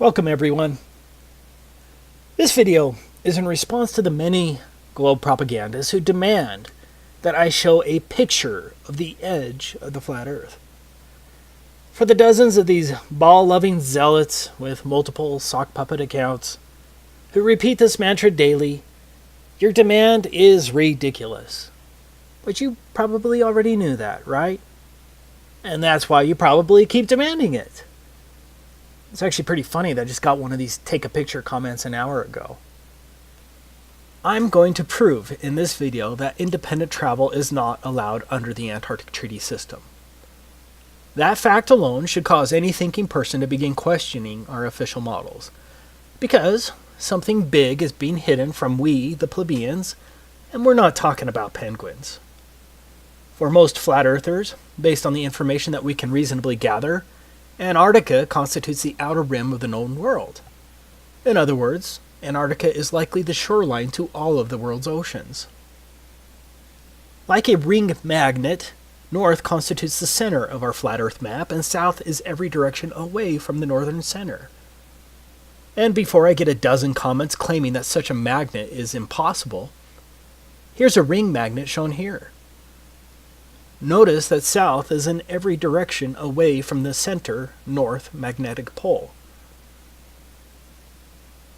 Welcome everyone. This video is in response to the many globe propagandists who demand that I show a picture of the edge of the flat earth. For the dozens of these ball-loving zealots with multiple sock puppet accounts who repeat this mantra daily, your demand is ridiculous. But you probably already knew that, right? And that's why you probably keep demanding it. It's actually pretty funny that I just got one of these take a picture comments an hour ago. I'm going to prove in this video that independent travel is not allowed under the Antarctic Treaty System. That fact alone should cause any thinking person to begin questioning our official models. Because something big is being hidden from we, the plebeians, and we're not talking about penguins. For most flat earthers, based on the information that we can reasonably gather, Antarctica constitutes the outer rim of the known world. In other words, Antarctica is likely the shoreline to all of the world's oceans. Like a ring magnet, north constitutes the center of our flat earth map, and south is every direction away from the northern center. And before I get a dozen comments claiming that such a magnet is impossible, here's a ring magnet shown here. Notice that south is in every direction away from the center north magnetic pole.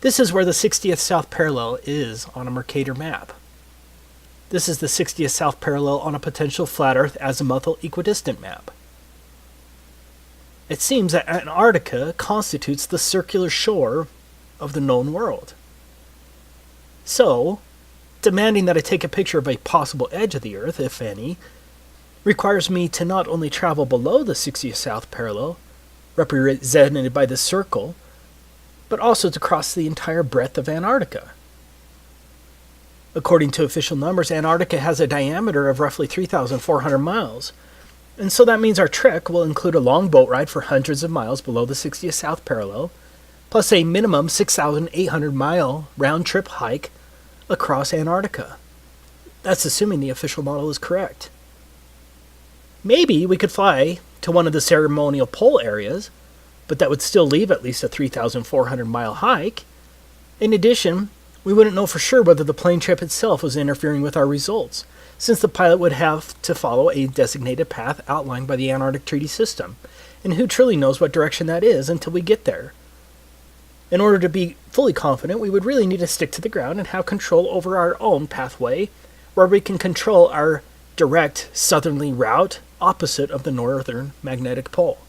This is where the 60th south parallel is on a Mercator map. This is the 60th south parallel on a potential flat earth azimuthal equidistant map. It seems that Antarctica constitutes the circular shore of the known world. So, demanding that I take a picture of a possible edge of the Earth, if any, requires me to not only travel below the 60th south parallel, represented by this circle, but also to cross the entire breadth of Antarctica. According to official numbers, Antarctica has a diameter of roughly 3,400 miles, and so that means our trek will include a long boat ride for hundreds of miles below the 60th south parallel, plus a minimum 6,800-mile round-trip hike across Antarctica. That's assuming the official model is correct. Maybe we could fly to one of the ceremonial pole areas, but that would still leave at least a 3,400-mile hike. In addition, we wouldn't know for sure whether the plane trip itself was interfering with our results, since the pilot would have to follow a designated path outlined by the Antarctic Treaty System, and who truly knows what direction that is until we get there. In order to be fully confident, we would really need to stick to the ground and have control over our own pathway, where we can control our direct southerly route opposite of the northern magnetic pole.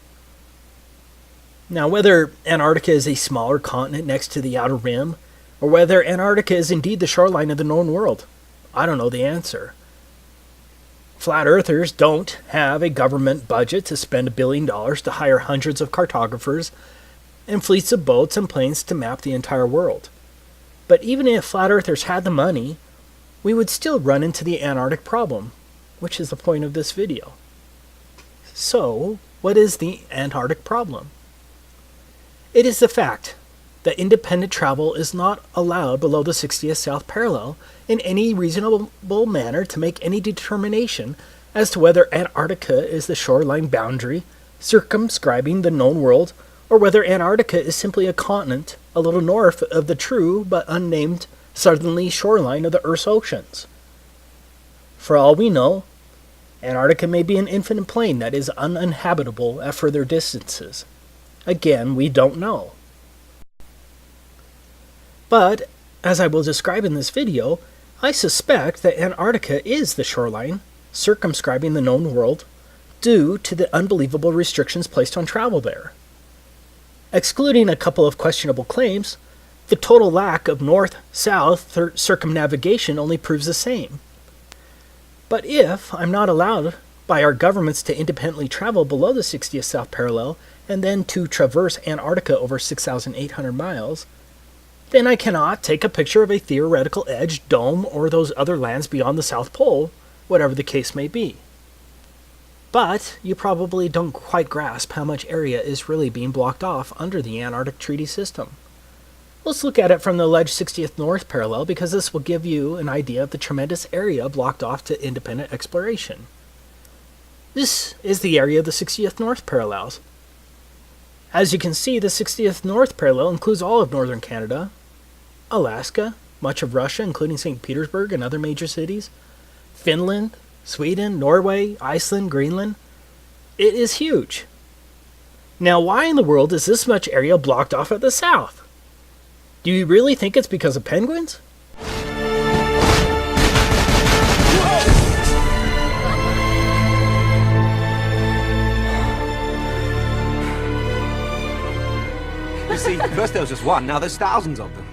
Now, whether Antarctica is a smaller continent next to the outer rim, or whether Antarctica is indeed the shoreline of the known world, I don't know the answer. Flat earthers don't have a government budget to spend $1 billion to hire hundreds of cartographers and fleets of boats and planes to map the entire world. But even if flat earthers had the money, we would still run into the Antarctic problem, which is the point of this video. So, what is the Antarctic problem? It is the fact that independent travel is not allowed below the 60th south parallel in any reasonable manner to make any determination as to whether Antarctica is the shoreline boundary circumscribing the known world, or whether Antarctica is simply a continent a little north of the true but unnamed southerly shoreline of the Earth's oceans. For all we know, Antarctica may be an infinite plain that is uninhabitable at further distances. Again, we don't know. But, as I will describe in this video, I suspect that Antarctica is the shoreline circumscribing the known world due to the unbelievable restrictions placed on travel there. Excluding a couple of questionable claims, the total lack of north-south circumnavigation only proves the same. But if I'm not allowed by our governments to independently travel below the 60th south parallel and then to traverse Antarctica over 6,800 miles, then I cannot take a picture of a theoretical edge, dome, or those other lands beyond the South Pole, whatever the case may be. But you probably don't quite grasp how much area is really being blocked off under the Antarctic Treaty System. Let's look at it from the alleged 60th north parallel, because this will give you an idea of the tremendous area blocked off to independent exploration. This is the area of the 60th north parallels. As you can see, the 60th North parallel includes all of northern Canada, Alaska, much of Russia, including St. Petersburg and other major cities, Finland, Sweden, Norway, Iceland, Greenland. It is huge. Now, why in the world is this much area blocked off at the south? Do you really think it's because of penguins? You see, first there was just one, now there's thousands of them.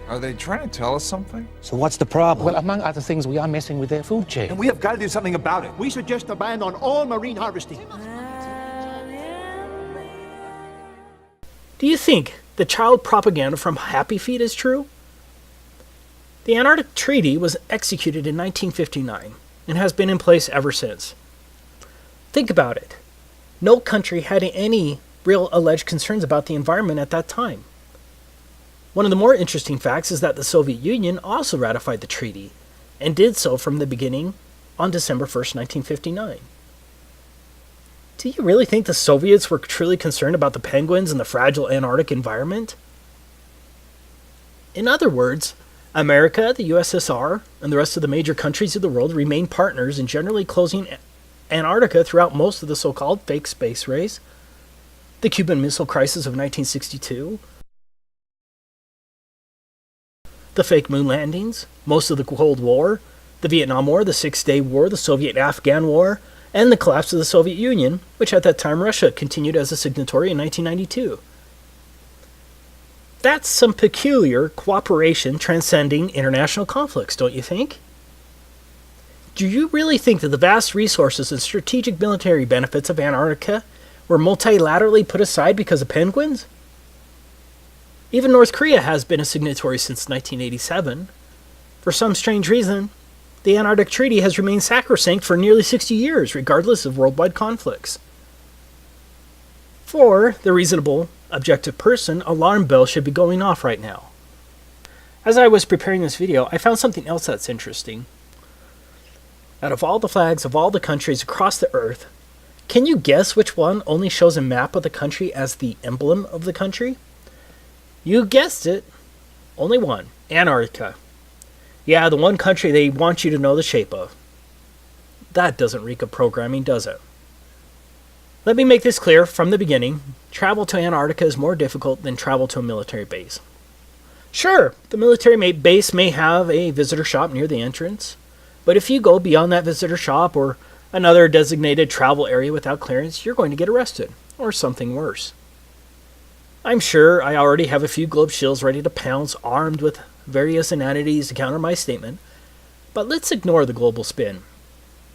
Are they trying to tell us something? So what's the problem? Well, among other things, we are messing with their food chain. And we have got to do something about it. We suggest a ban on all marine harvesting. Do you think the child propaganda from Happy Feet is true? The Antarctic Treaty was executed in 1959 and has been in place ever since. Think about it. No country had any real alleged concerns about the environment at that time. One of the more interesting facts is that the Soviet Union also ratified the treaty, and did so from the beginning on December 1st, 1959. Do you really think the Soviets were truly concerned about the penguins and the fragile Antarctic environment? In other words, America, the USSR, and the rest of the major countries of the world remained partners in generally closing Antarctica throughout most of the so-called fake space race, the Cuban Missile Crisis of 1962, the fake moon landings, most of the Cold War, the Vietnam War, the Six-Day War, the Soviet-Afghan War, and the collapse of the Soviet Union, which at that time Russia continued as a signatory in 1992. That's some peculiar cooperation transcending international conflicts, don't you think? Do you really think that the vast resources and strategic military benefits of Antarctica were multilaterally put aside because of penguins? Even North Korea has been a signatory since 1987. For some strange reason, the Antarctic Treaty has remained sacrosanct for nearly 60 years, regardless of worldwide conflicts. For the reasonable, objective person, alarm bells should be going off right now. As I was preparing this video, I found something else that's interesting. Out of all the flags of all the countries across the Earth, can you guess which one only shows a map of the country as the emblem of the country? You guessed it. Only one. Antarctica. Yeah, the one country they want you to know the shape of. That doesn't reek of programming, does it? Let me make this clear from the beginning. Travel to Antarctica is more difficult than travel to a military base. Sure, the military base may have a visitor shop near the entrance, but if you go beyond that visitor shop or another designated travel area without clearance, you're going to get arrested, or something worse. I'm sure I already have a few globe shills ready to pounce, armed with various inanities to counter my statement, but let's ignore the global spin.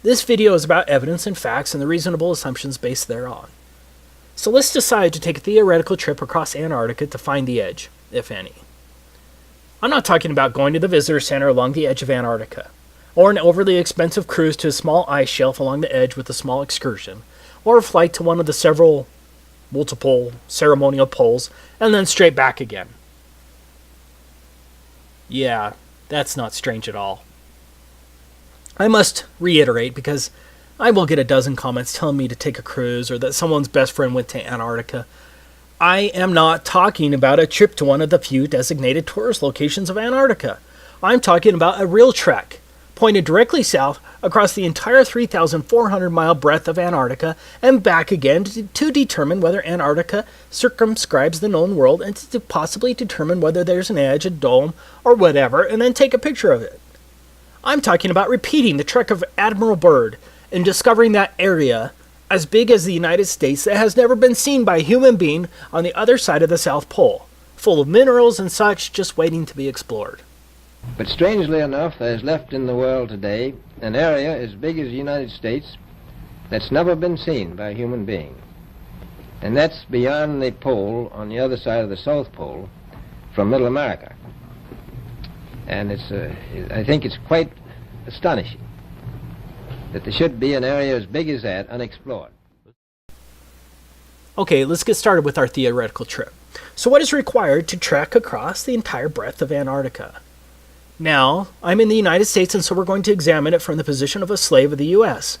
This video is about evidence and facts and the reasonable assumptions based thereon. So let's decide to take a theoretical trip across Antarctica to find the edge, if any. I'm not talking about going to the visitor center along the edge of Antarctica, or an overly expensive cruise to a small ice shelf along the edge with a small excursion, or a flight to one of the multiple ceremonial poles, and then straight back again. Yeah, that's not strange at all. I must reiterate, because I will get a dozen comments telling me to take a cruise or that someone's best friend went to Antarctica. I am not talking about a trip to one of the few designated tourist locations of Antarctica. I'm talking about a real trek, pointed directly south across the entire 3,400-mile breadth of Antarctica and back again to determine whether Antarctica circumscribes the known world and to possibly determine whether there's an edge, a dome, or whatever, and then take a picture of it. I'm talking about repeating the trek of Admiral Byrd and discovering that area as big as the United States that has never been seen by a human being on the other side of the South Pole, full of minerals and such just waiting to be explored. But strangely enough, there's left in the world today an area as big as the United States that's never been seen by a human being. And that's beyond the pole on the other side of the South Pole from Middle America. And I think it's quite astonishing that there should be an area as big as that unexplored. Okay, let's get started with our theoretical trip. So what is required to trek across the entire breadth of Antarctica? Now, I'm in the United States, and so we're going to examine it from the position of a slave of the U.S.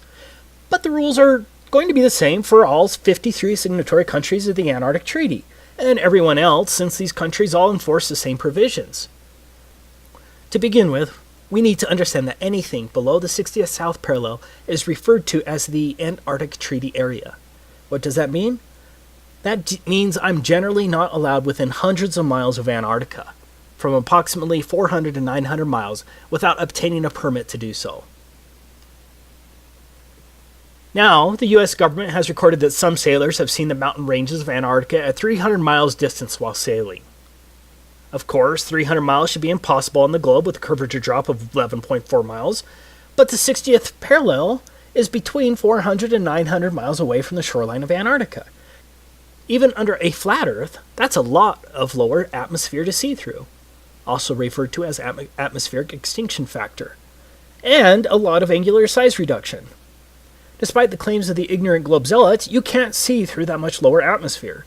But the rules are going to be the same for all 53 signatory countries of the Antarctic Treaty, and everyone else, since these countries all enforce the same provisions. To begin with, we need to understand that anything below the 60th south parallel is referred to as the Antarctic Treaty Area. What does that mean? That means I'm generally not allowed within hundreds of miles of Antarctica, from approximately 400 to 900 miles, without obtaining a permit to do so. Now, the U.S. government has recorded that some sailors have seen the mountain ranges of Antarctica at 300 miles distance while sailing. Of course, 300 miles should be impossible on the globe with a curvature drop of 11.4 miles, but the 60th parallel is between 400 and 900 miles away from the shoreline of Antarctica. Even under a flat Earth, that's a lot of lower atmosphere to see through, also referred to as atmospheric extinction factor, and a lot of angular size reduction. Despite the claims of the ignorant globe zealots, you can't see through that much lower atmosphere.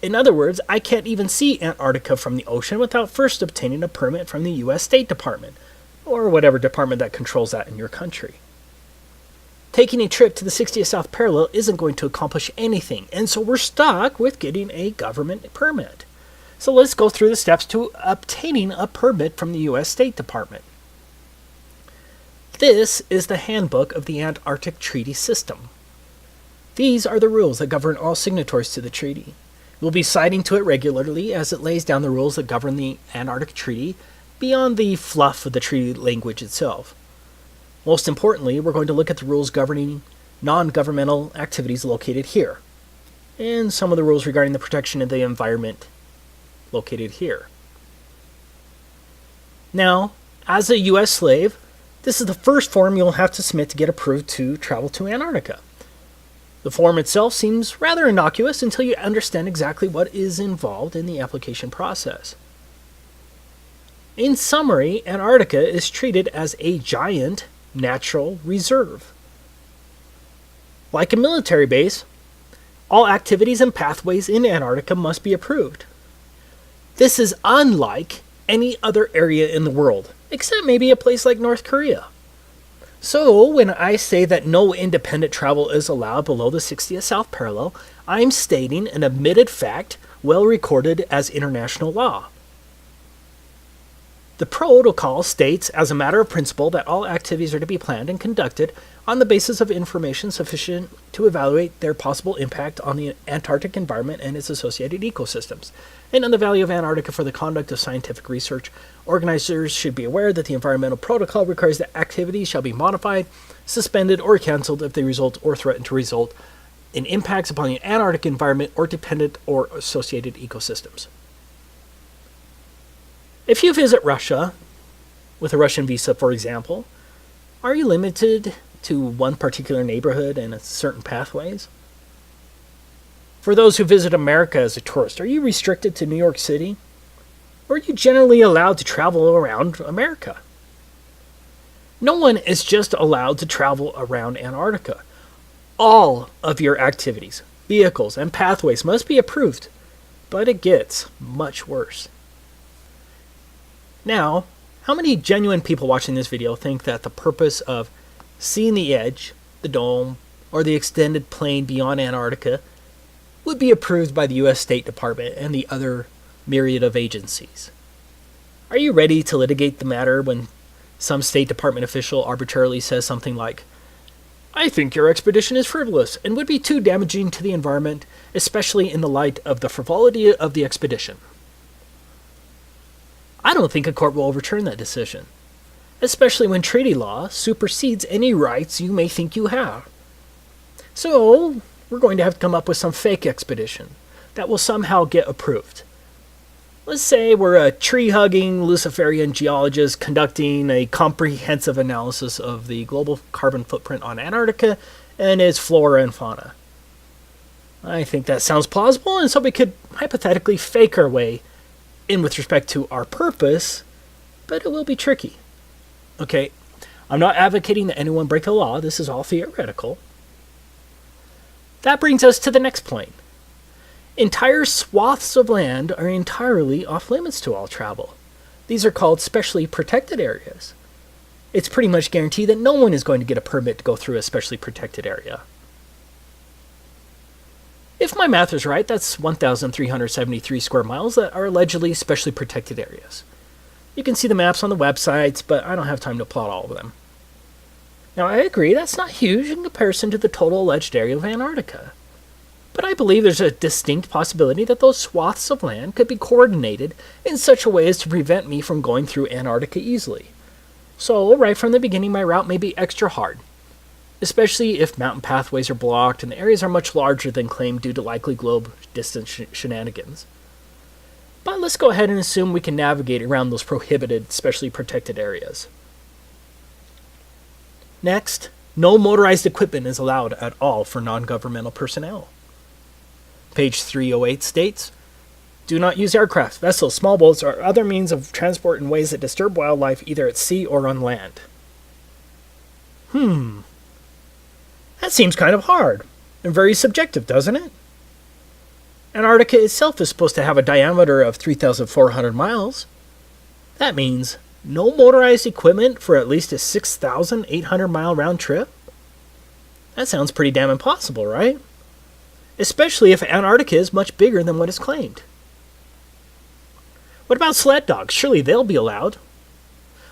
In other words, I can't even see Antarctica from the ocean without first obtaining a permit from the U.S. State Department, or whatever department that controls that in your country. Taking a trip to the 60th South Parallel isn't going to accomplish anything, and so we're stuck with getting a government permit. So let's go through the steps to obtaining a permit from the U.S. State Department. This is the handbook of the Antarctic Treaty System. These are the rules that govern all signatories to the treaty. We'll be citing to it regularly as it lays down the rules that govern the Antarctic Treaty beyond the fluff of the treaty language itself. Most importantly, we're going to look at the rules governing non-governmental activities located here, and some of the rules regarding the protection of the environment located here. Now, as a U.S. slave, this is the first form you'll have to submit to get approved to travel to Antarctica. The form itself seems rather innocuous until you understand exactly what is involved in the application process. In summary, Antarctica is treated as a giant natural reserve. Like a military base, all activities and pathways in Antarctica must be approved. This is unlike any other area in the world, except maybe a place like North Korea. So, when I say that no independent travel is allowed below the 60th South Parallel, I'm stating an admitted fact well recorded as international law. The protocol states, as a matter of principle, that all activities are to be planned and conducted on the basis of information sufficient to evaluate their possible impact on the Antarctic environment and its associated ecosystems, and on the value of Antarctica for the conduct of scientific research. Organizers should be aware that the environmental protocol requires that activities shall be modified, suspended, or canceled if they result or threaten to result in impacts upon the Antarctic environment or dependent or associated ecosystems. If you visit Russia, with a Russian visa, for example, are you limited to one particular neighborhood and certain pathways? For those who visit America as a tourist, are you restricted to New York City? Or are you generally allowed to travel around America? No one is just allowed to travel around Antarctica. All of your activities, vehicles, and pathways must be approved, but it gets much worse. Now, how many genuine people watching this video think that the purpose of seeing the edge, the dome, or the extended plain beyond Antarctica would be approved by the U.S. State Department and the other myriad of agencies? Are you ready to litigate the matter when some State Department official arbitrarily says something like, "I think your expedition is frivolous and would be too damaging to the environment, especially in the light of the frivolity of the expedition"? I don't think a court will overturn that decision, especially when treaty law supersedes any rights you may think you have. So, we're going to have to come up with some fake expedition that will somehow get approved. Let's say we're a tree-hugging Luciferian geologist conducting a comprehensive analysis of the global carbon footprint on Antarctica and its flora and fauna. I think that sounds plausible, and so we could hypothetically fake our way in with respect to our purpose, but it will be tricky. Okay, I'm not advocating that anyone break the law. This is all theoretical. That brings us to the next point. Entire swaths of land are entirely off limits to all travel. These are called specially protected areas. It's pretty much guaranteed that no one is going to get a permit to go through a specially protected area. If my math is right, that's 1,373 square miles that are allegedly specially protected areas. You can see the maps on the websites, but I don't have time to plot all of them. Now, I agree that's not huge in comparison to the total alleged area of Antarctica. But I believe there's a distinct possibility that those swaths of land could be coordinated in such a way as to prevent me from going through Antarctica easily. So, right from the beginning, my route may be extra hard, especially if mountain pathways are blocked and the areas are much larger than claimed due to likely globe distance shenanigans. But let's go ahead and assume we can navigate around those prohibited, specially protected areas. Next, no motorized equipment is allowed at all for non-governmental personnel. Page 308 states, do not use aircraft, vessels, small boats, or other means of transport in ways that disturb wildlife either at sea or on land. That seems kind of hard and very subjective, doesn't it? Antarctica itself is supposed to have a diameter of 3,400 miles. That means no motorized equipment for at least a 6,800 mile round trip? That sounds pretty damn impossible, right? Especially if Antarctica is much bigger than what is claimed. What about sled dogs? Surely they'll be allowed.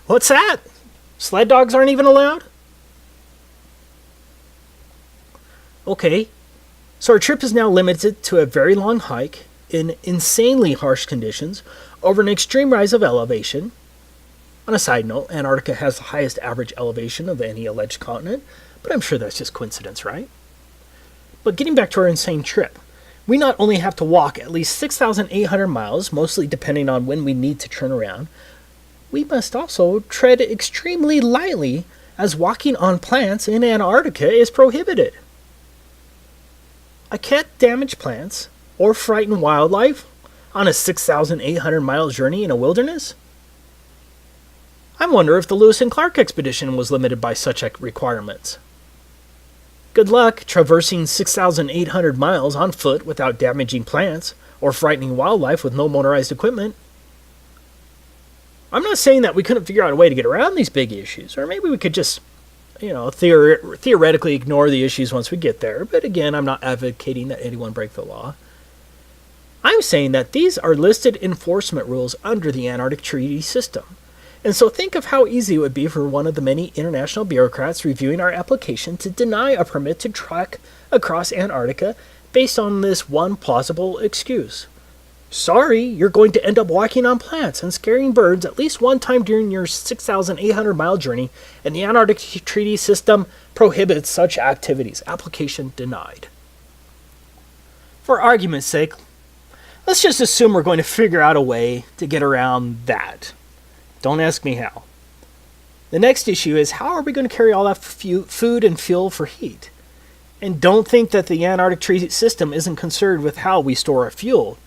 What's that? Sled dogs aren't even allowed? Okay, so our trip is now limited to a very long hike in insanely harsh conditions over an extreme rise of elevation. On a side note, Antarctica has the highest average elevation of any alleged continent, but I'm sure that's just coincidence, right? But getting back to our insane trip, we not only have to walk at least 6,800 miles, mostly depending on when we need to turn around, we must also tread extremely lightly as walking on plants in Antarctica is prohibited. I can't damage plants or frighten wildlife on a 6,800 mile journey in a wilderness? I wonder if the Lewis and Clark expedition was limited by such requirements. Good luck traversing 6,800 miles on foot without damaging plants or frightening wildlife with no motorized equipment. I'm not saying that we couldn't figure out a way to get around these big issues, or maybe we could just, theoretically ignore the issues once we get there, but again, I'm not advocating that anyone break the law. I'm saying that these are listed enforcement rules under the Antarctic Treaty System. And so think of how easy it would be for one of the many international bureaucrats reviewing our application to deny a permit to trek across Antarctica based on this one plausible excuse. Sorry, you're going to end up walking on plants and scaring birds at least one time during your 6,800 mile journey, and the Antarctic Treaty System prohibits such activities. Application denied. For argument's sake, let's just assume we're going to figure out a way to get around that. Don't ask me how. The next issue is, how are we going to carry all that food and fuel for heat? And don't think that the Antarctic Treaty System isn't concerned with how we store our fuel.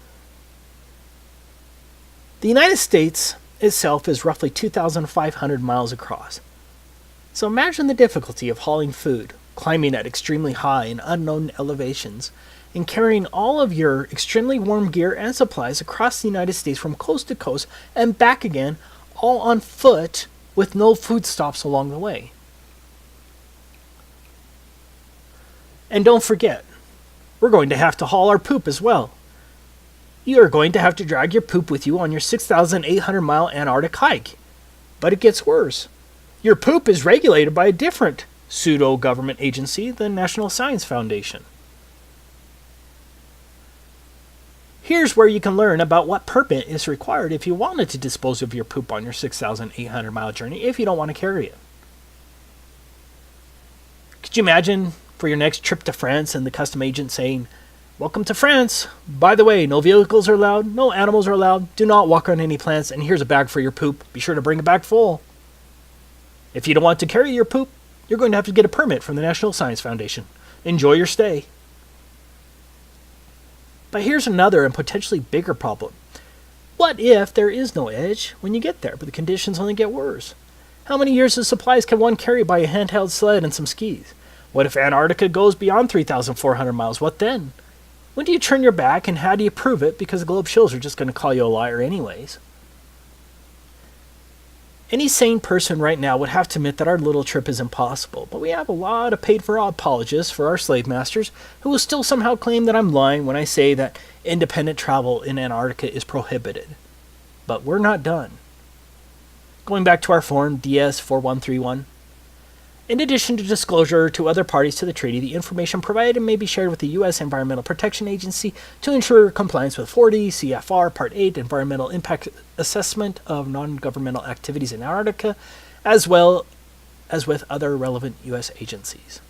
The United States itself is roughly 2,500 miles across. So imagine the difficulty of hauling food, climbing at extremely high and unknown elevations, and carrying all of your extremely warm gear and supplies across the United States from coast to coast and back again, all on foot with no food stops along the way. And don't forget, we're going to have to haul our poop as well. You are going to have to drag your poop with you on your 6,800 mile Antarctic hike. But it gets worse. Your poop is regulated by a different pseudo-government agency, the National Science Foundation. Here's where you can learn about what permit is required if you wanted to dispose of your poop on your 6,800 mile journey if you don't want to carry it. Could you imagine for your next trip to France and the custom agent saying, "Welcome to France. By the way, no vehicles are allowed, no animals are allowed, do not walk on any plants, and here's a bag for your poop. Be sure to bring it back full." If you don't want to carry your poop, you're going to have to get a permit from the National Science Foundation. Enjoy your stay. But here's another and potentially bigger problem. What if there is no edge when you get there, but the conditions only get worse? How many years of supplies can one carry by a handheld sled and some skis? What if Antarctica goes beyond 3,400 miles? What then? When do you turn your back, and how do you prove it? Because the globe shows are just going to call you a liar anyways. Any sane person right now would have to admit that our little trip is impossible, but we have a lot of paid-for apologists for our slave masters who will still somehow claim that I'm lying when I say that independent travel in Antarctica is prohibited. But we're not done. Going back to our form DS4131, in addition to disclosure to other parties to the treaty, the information provided may be shared with the U.S. Environmental Protection Agency to ensure compliance with 40 CFR Part 8 Environmental Impact Assessment of Non-Governmental Activities in Antarctica, as well as with other relevant U.S. agencies.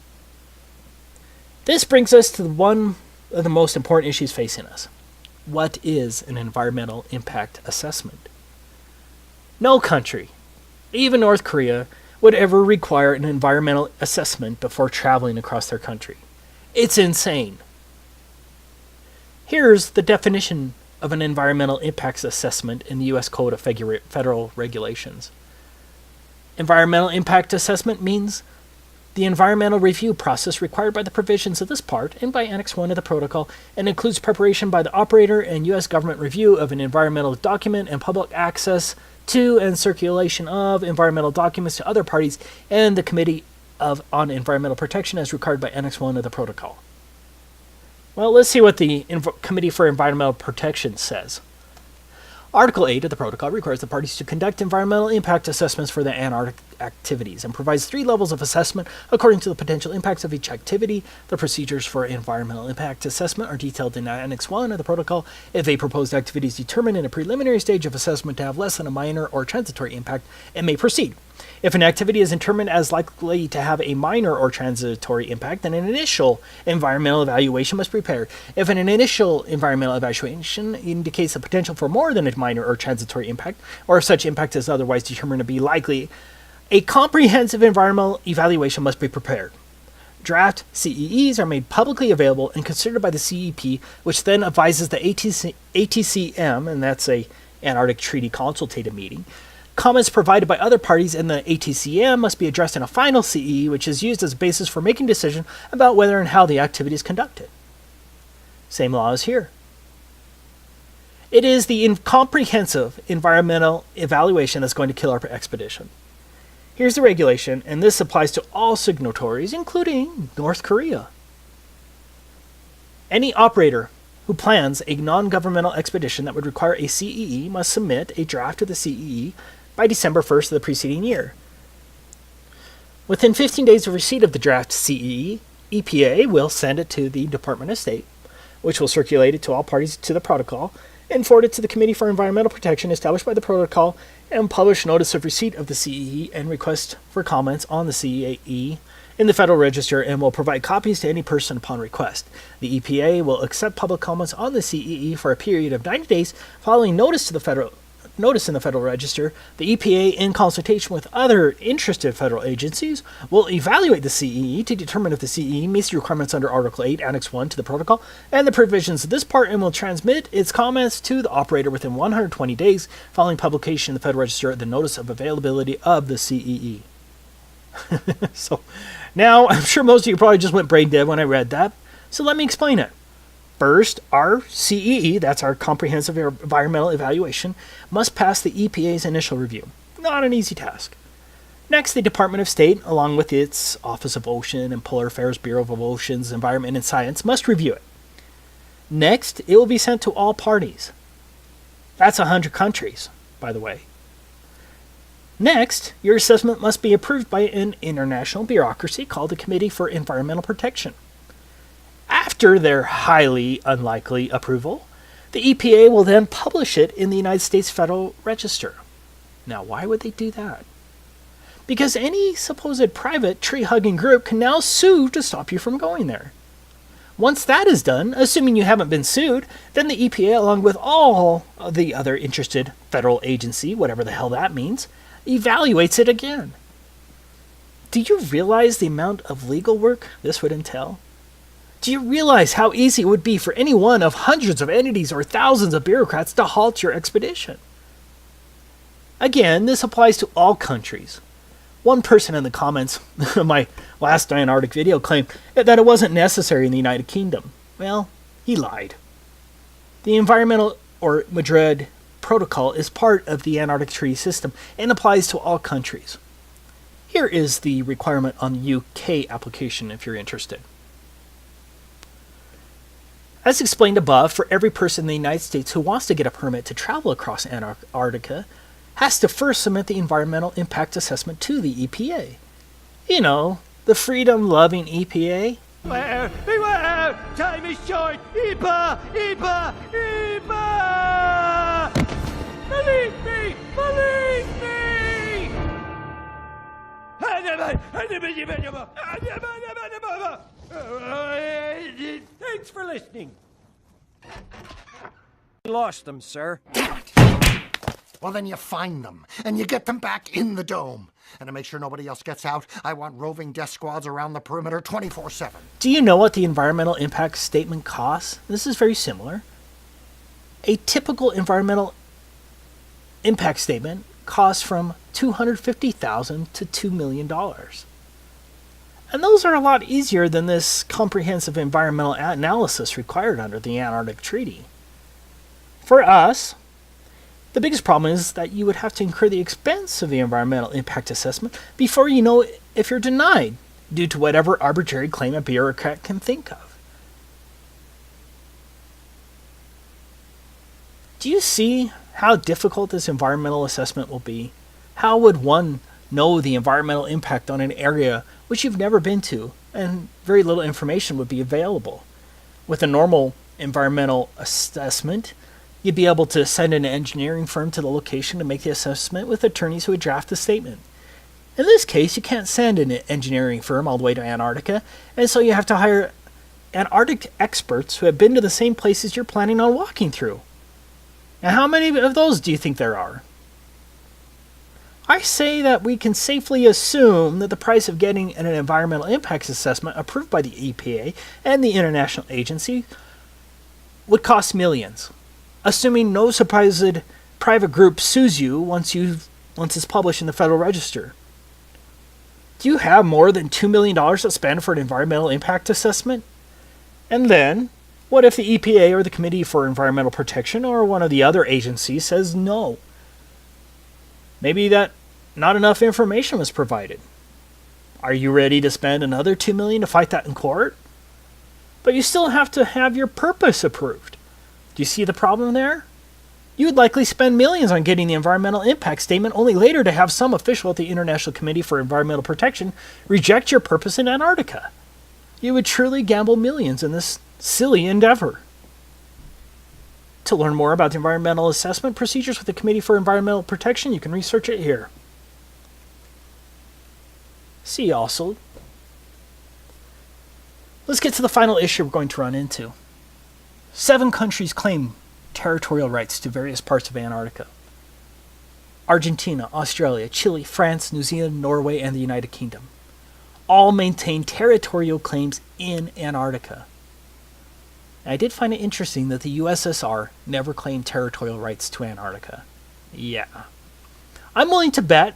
This brings us to one of the most important issues facing us. What is an environmental impact assessment? No country, even North Korea, would ever require an environmental assessment before traveling across their country. It's insane. Here's the definition of an environmental impacts assessment in the U.S. Code of Federal Regulations. Environmental impact assessment means the environmental review process required by the provisions of this part and by Annex 1 of the Protocol, and includes preparation by the operator and U.S. government review of an environmental document and public access to and circulation of environmental documents to other parties and the Committee on Environmental Protection as required by Annex 1 of the Protocol. Well, let's see what the Committee for Environmental Protection says. Article 8 of the Protocol requires the parties to conduct environmental impact assessments for their Antarctic activities and provides 3 levels of assessment according to the potential impacts of each activity. The procedures for environmental impact assessment are detailed in Annex 1 of the Protocol. If a proposed activity is determined in a preliminary stage of assessment to have less than a minor or transitory impact, it may proceed. If an activity is determined as likely to have a minor or transitory impact, then an initial environmental evaluation must be prepared. If an initial environmental evaluation indicates the potential for more than a minor or transitory impact, or if such impact is otherwise determined to be likely, a comprehensive environmental evaluation must be prepared. Draft CEEs are made publicly available and considered by the CEP, which then advises the ATCM, and that's a Antarctic Treaty Consultative Meeting. Comments provided by other parties in the ATCM must be addressed in a final CE, which is used as a basis for making a decision about whether and how the activity is conducted. Same law as here. It is the comprehensive environmental evaluation that's going to kill our expedition. Here's the regulation, and this applies to all signatories, including North Korea. Any operator who plans a non-governmental expedition that would require a CEE must submit a draft of the CEE by December 1st of the preceding year. Within 15 days of receipt of the draft CEE, EPA will send it to the Department of State, which will circulate it to all parties to the protocol, and forward it to the Committee for Environmental Protection established by the protocol, and publish notice of receipt of the CEE and request for comments on the CEE in the Federal Register, and will provide copies to any person upon request. The EPA will accept public comments on the CEE for a period of 90 days following notice in the Federal Register. The EPA, in consultation with other interested federal agencies, will evaluate the CEE to determine if the CEE meets the requirements under Article 8, Annex 1 to the Protocol, and the provisions of this part, and will transmit its comments to the operator within 120 days following publication in the Federal Register of the notice of availability of the CEE. So, now, I'm sure most of you probably just went brain dead when I read that, so let me explain it. First, our CEE, that's our Comprehensive Environmental Evaluation, must pass the EPA's initial review. Not an easy task. Next, the Department of State, along with its Office of Ocean and Polar Affairs Bureau of Oceans, Environment, and Science, must review it. Next, it will be sent to all parties. That's 100 countries, by the way. Next, your assessment must be approved by an international bureaucracy called the Committee for Environmental Protection. After their highly unlikely approval, the EPA will then publish it in the United States Federal Register. Now, why would they do that? Because any supposed private tree-hugging group can now sue to stop you from going there. Once that is done, assuming you haven't been sued, then the EPA, along with all of the other interested federal agency, whatever the hell that means, evaluates it again. Do you realize the amount of legal work this would entail? Do you realize how easy it would be for any one of hundreds of entities or thousands of bureaucrats to halt your expedition? Again, this applies to all countries. One person in the comments of my last Antarctic video claimed that it wasn't necessary in the United Kingdom. Well, he lied. The Environmental or Madrid Protocol is part of the Antarctic Treaty System and applies to all countries. Here is the requirement on the UK application if you're interested. As explained above, for every person in the United States who wants to get a permit to travel across Antarctica, has to first submit the environmental impact assessment to the EPA. You know, the freedom-loving EPA. Beware! Beware! Time is short! EPA! EPA! EPA! Believe me! Believe me! Thanks for listening. Lost them, sir. Well, then you find them, and you get them back in the dome. And to make sure nobody else gets out, I want roving death squads around the perimeter 24/7. Do you know what the environmental impact statement costs? This is very similar. A typical environmental impact statement costs from $250,000 to $2 million. And those are a lot easier than this comprehensive environmental analysis required under the Antarctic Treaty. For us, the biggest problem is that you would have to incur the expense of the environmental impact assessment before you know if you're denied, due to whatever arbitrary claim a bureaucrat can think of. Do you see how difficult this environmental assessment will be? How would one know the environmental impact on an area which you've never been to, and very little information would be available? With a normal environmental assessment, you'd be able to send an engineering firm to the location to make the assessment with attorneys who would draft the statement. In this case, you can't send an engineering firm all the way to Antarctica, and so you have to hire Antarctic experts who have been to the same places you're planning on walking through. And how many of those do you think there are? I say that we can safely assume that the price of getting an environmental impact assessment approved by the EPA and the international agency would cost millions, assuming no supposed private group sues you once it's published in the Federal Register. Do you have more than $2 million to spend for an environmental impact assessment? And then, what if the EPA or the Committee for Environmental Protection or one of the other agencies says no? Maybe that not enough information was provided. Are you ready to spend another $2 million to fight that in court? But you still have to have your purpose approved. Do you see the problem there? You would likely spend millions on getting the environmental impact statement, only later to have some official at the International Committee for Environmental Protection reject your purpose in Antarctica. You would truly gamble millions in this silly endeavor. To learn more about the environmental assessment procedures with the Committee for Environmental Protection, you can research it here. See also. Let's get to the final issue we're going to run into. 7 countries claim territorial rights to various parts of Antarctica. Argentina, Australia, Chile, France, New Zealand, Norway, and the United Kingdom all maintain territorial claims in Antarctica. I did find it interesting that the USSR never claimed territorial rights to Antarctica. Yeah. I'm willing to bet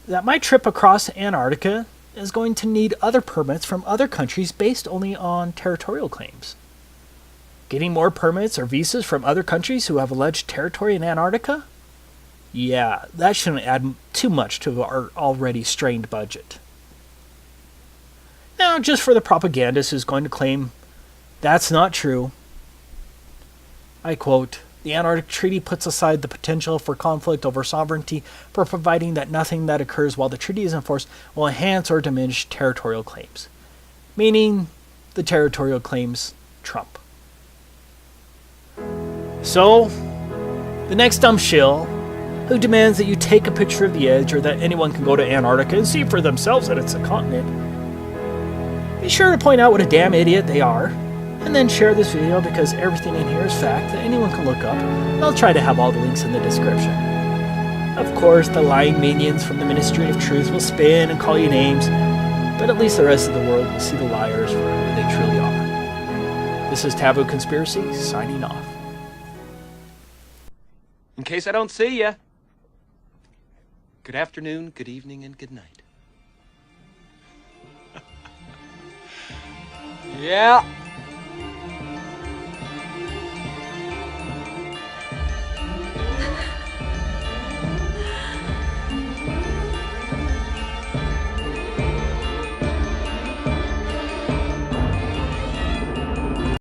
that my trip across Antarctica is going to need other permits from other countries based only on territorial claims. Getting more permits or visas from other countries who have alleged territory in Antarctica? Yeah, that shouldn't add too much to our already strained budget. Now, just for the propagandist who's going to claim that's not true, I quote, "The Antarctic Treaty puts aside the potential for conflict over sovereignty for providing that nothing that occurs while the treaty is enforced will enhance or diminish territorial claims." Meaning, the territorial claims trump. So, the next dumb shill who demands that you take a picture of the edge or that anyone can go to Antarctica and see for themselves that it's a continent, be sure to point out what a damn idiot they are, and then share this video because everything in here is fact that anyone can look up, and I'll try to have all the links in the description. Of course, the lying minions from the Ministry of Truth will spin and call you names, but at least the rest of the world will see the liars for who they truly are. This is Taboo Conspiracy, signing off. In case I don't see ya, good afternoon, good evening, and good night. Yeah.